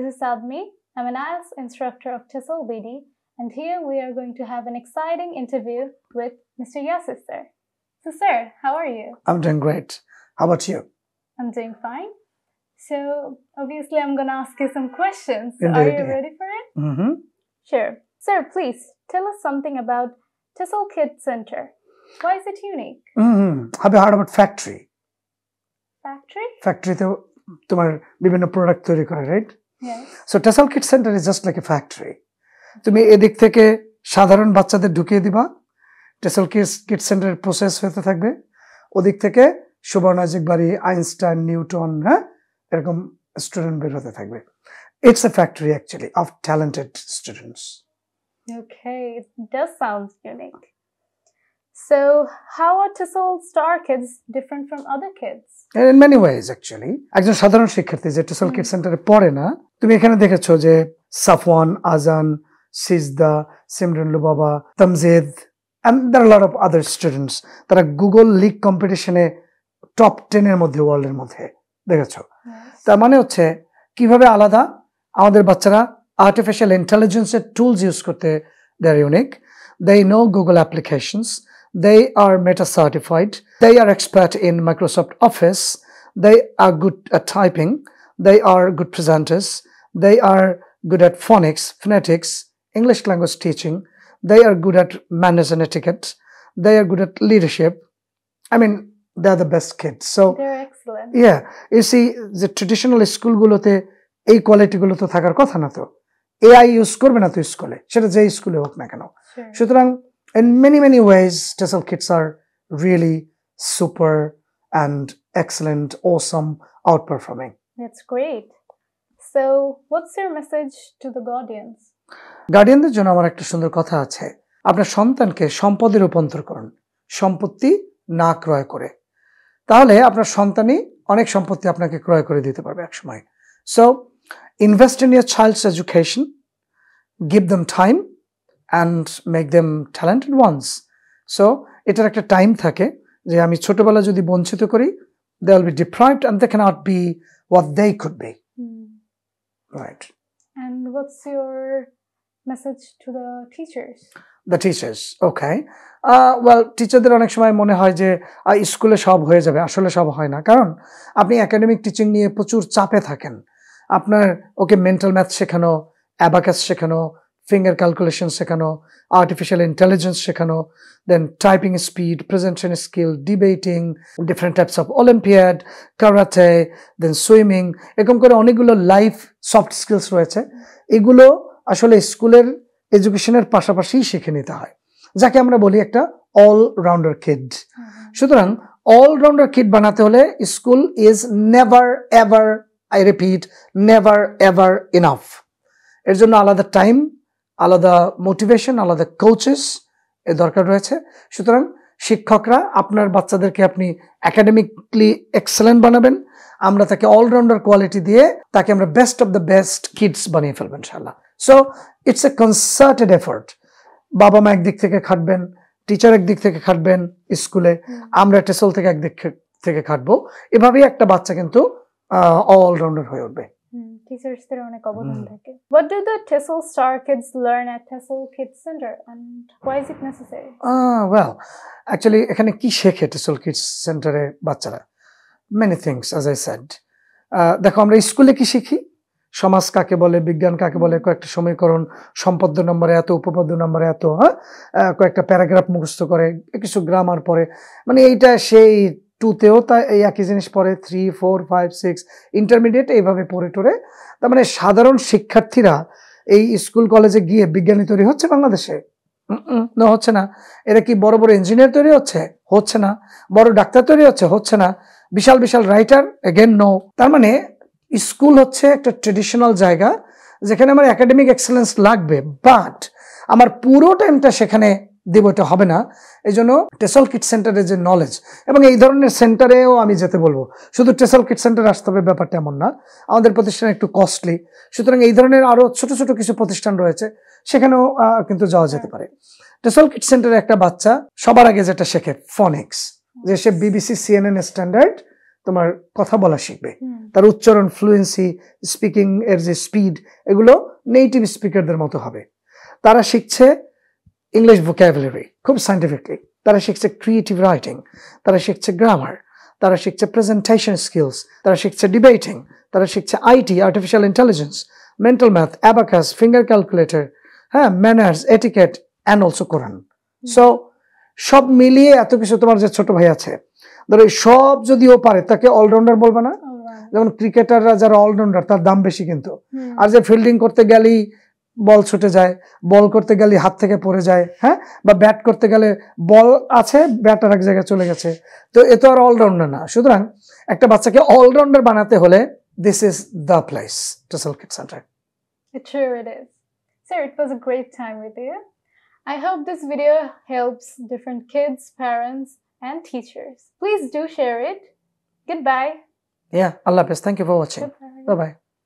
is Sadmi. I'm an IELTS instructor of TESOL BD, and here we are going to have an exciting interview with Mr. Yasir sir. So sir, how are you? I'm doing great. How about you? I'm doing fine. So obviously I'm going to ask you some questions. Indeed. Are you ready for it? Mm-hmm. Sure. Sir, please tell us something about TESOL Kids Center. Why is it unique? Have you heard about factory? Factory? Factory te তোমার বিভিন্ন product তৈরি করে, right? Yes. So TESOL Kids Center is just like a factory. তুমি এদিক থেকে সাধারণ বাচ্চাদের ঢুকিয়ে দিবা, TESOL Kids Center এর প্রসেস হতে থাকবে, ওদিক থেকে সুবর্ণাজিক বাড়ি, আইনস্টাইন, নিউটন, হ্যাঁ, এরকম স্টুডেন্ট বের হতে থাকবে. It's a factory actually of talented students. Okay, it does sound unique. So, how are TESOL Star Kids different from other kids? In many ways actually. একজন সাধারণ শিক্ষার্থী যে TESOL Kids Center এ পড়ে না, তুমি এখানে দেখেছো যে Safwan, Azan, Sijda, Simran Lubaba, Tamjid, and there are a lot of other students তারা গুগল লিগ কম্পিটিশনে টপ 10 এর মধ্যে ওয়ার্ল্ডের মধ্যে দেখেছো. তার মানে হচ্ছে কিভাবে আলাদা আমাদের বাচ্চারা আর্টিফিশিয়াল ইন্টেলিজেন্সের টুলস ইউজ করতে they are unique. They know Google applications. They are Meta certified. They are expert in Microsoft Office. They are good at typing. They are good presenters. They are good at phonetics, English language teaching. They are good at manners and etiquette. They are good at leadership. I mean, they're the best kids. So they're excellent. Yeah, you see, the traditional school গুলোতে এই quality গুলো তো থাকার কথা না, তো AI use করবে না তো স্কুলে, সেটা যে স্কুলে হোক না কেন. সুতরাং in many ways TESOL kids are really super and excellent, awesome, outperforming. That's great. So what's your message to the guardians? গার্ডিয়ানদের জন্য আমার একটা সুন্দর কথা আছে. আপনার সন্তানকে সম্পদে রূপান্তর করুন, সম্পত্তি না ক্রয় করে. তাহলে আপনার সন্তানই অনেক সম্পত্তি আপনাকে ক্রয় করে দিতে পারবে এক সময়. So invest in your child's education, give them time and make them talented ones. So এটার একটা টাইম থাকে যে আমি ছোটবেলা যদি বঞ্চিত করি, they will be deprived and they cannot be what they could be. Right. And what's your message to the teachers? The teachers, okay. Well, টিচারদের অনেক সময় মনে হয় যে স্কুলে সব হয়ে যাবে, আসলে সব হয় না. কারণ আপনি একাডেমিক টিচিং নিয়ে প্রচুর চাপে থাকেন. আপনার ওকে মেন্টাল ম্যাথ শেখানো, অ্যাবাকাস শেখানো, ফিঙ্গার ক্যালকুলেশন শেখানো, আর্টিফিশিয়াল ইন্টেলিজেন্স শেখানো, then typing speed, presentation skill, debating, different types of olympiad, karate, then swimming, এরকম করে অনেকগুলো লাইফ সফট স্কিলস রয়েছে. এগুলো আসলে স্কুলের এডুকেশনের পাশাপাশি শিখে নিতে হয়, যাকে আমরা বলি একটা অলরাউন্ডার কিড. সুতরাং অলরাউন্ডার কিড বানাতে হলে school is never ever, I repeat, never ever enough. এর জন্য আলাদা টাইম, আলাদা মোটিভেশন, আলাদা কোচেস এর দরকার রয়েছে. সুতরাং শিক্ষকরা আপনার বাচ্চাদেরকে আপনি একাডেমিকলি এক্সেলেন্ট বানাবেন, আমরা তাকে অলরাউন্ডার কোয়ালিটি দিয়ে তাকে আমরা best of the best kids বানিয়ে ফেলবেন ইনশাআল্লাহ. So it's a concerted effort. বাবা মা একদিক থেকে খাটবেন, টিচার একদিক থেকে খাটবেন স্কুলে, আমরা TESOL থেকে একদিক থেকে খাটবো. এভাবেই একটা বাচ্চা কিন্তু all-rounder হয়ে উঠবে. টিচার্সদের অনেক অবদান থাকে. What do the TESOL Star Kids learn at TESOL Kids Center and why is it necessary? Well, actually এখানে কি শেখে TESOL Kids Center এ বাচ্চারা? Many things, as I said. দেখো, আমরা স্কুলে কি শিখি? সমাজ কাকে বলে, বিজ্ঞান কাকে বলে, কয়েকটা সমীকরণ, সম্পদ নম্বরে এত, উপপদ নম্বরে এত, হ্যাঁ, কয়েকটা প্যারাগ্রাফ মুখস্থ করে, কিছু গ্রামার পড়ে, মানে এইটা সেই 2তেও তা এই একই জিনিস পড়ে, 3, 4, 5, 6 ইন্টারমিডিয়েট এইভাবে পড়ে টোরে. তার মানে সাধারণ শিক্ষার্থীরা এই স্কুল কলেজে গিয়ে বিজ্ঞানী তৈরি হচ্ছে বাংলাদেশে? না, হচ্ছে না. এরা কি বড় বড় ইঞ্জিনিয়ার তৈরি হচ্ছে না. বড় ডাক্তার তৈরি হচ্ছে না. বিশাল বিশাল রাইটার, এগেন নো. তার মানে স্কুল হচ্ছে একটা ট্রেডিশনাল জায়গা যেখানে আমার একাডেমিক এক্সেলেন্স লাগবে, বাট আমার পুরো টাইমটা সেখানে দেব এটা হবে না. এই জন্য TESOL Kids Center'ের যে নলেজ, এবং এই ধরনের সেন্টারেও আমি যেতে বলবো. শুধু TESOL Kids Center আসতে হবে ব্যাপারটা এমন না, আমাদের প্রতিষ্ঠান একটু কস্টলি. সুতরাং এই ধরনের আরো ছোট ছোট কিছু প্রতিষ্ঠান রয়েছে, সেখানেও কিন্তু যাওয়া যেতে পারে. TESOL Kids Center'ে একটা বাচ্চা সবার আগে যেটা শেখে ফনিক্স, যে সে BBC CNN স্ট্যান্ডার্ড তোমার কথা বলা শিখবে, তার উচ্চারণ, ফ্লুয়েন্সি, স্পিকিং এর যে স্পিড, এগুলো নেটিভ স্পিকারদের মতো হবে। তারা শিখছে ইংলিশ ভোক্যাবুলারি খুব সায়েন্টিফিকলি, তারা শিখছে ক্রিয়েটিভ রাইটিং, তারা শিখছে গ্রামার, তারা শিখছে প্রেজেন্টেশন স্কিলস, তারা শিখছে ডিবেটিং, তারা শিখছে IT, artificial intelligence, mental math, abacus, finger calculator, হ্যাঁ, manners, etiquette and also Quran. So সব মিলিয়ে এত কিছু, তোমার যে ছোট ভাই আছে, ধরো সব যদি ও পারে তাকে অলরাউন্ডার বলবে না? যেমন ক্রিকেটাররা যারা অলরাউন্ডার তার দাম বেশি, কিন্তু আর যে ফিল্ডিং করতে গেলেই বল ছুটে যায়, বল করতে গেলে হাত থেকে পড়ে যায়, হ্যাঁ, বা ব্যাট করতে গেলে বল আছে, ব্যাট আর এক জায়গায় চলে গেছে, তো এ তো আর অলরাউন্ডার না। সুতরাং একটা বাচ্চাকে অলরাউন্ডার বানাতে হলে this is the place, TESOL Kids Center. Sure it is. Sir, it was a great time with you. I hope this video helps different kids, parents, and teachers. Please do share it. Goodbye. Yeah, Allah Hafiz. Thank you for watching. Goodbye. Bye-bye.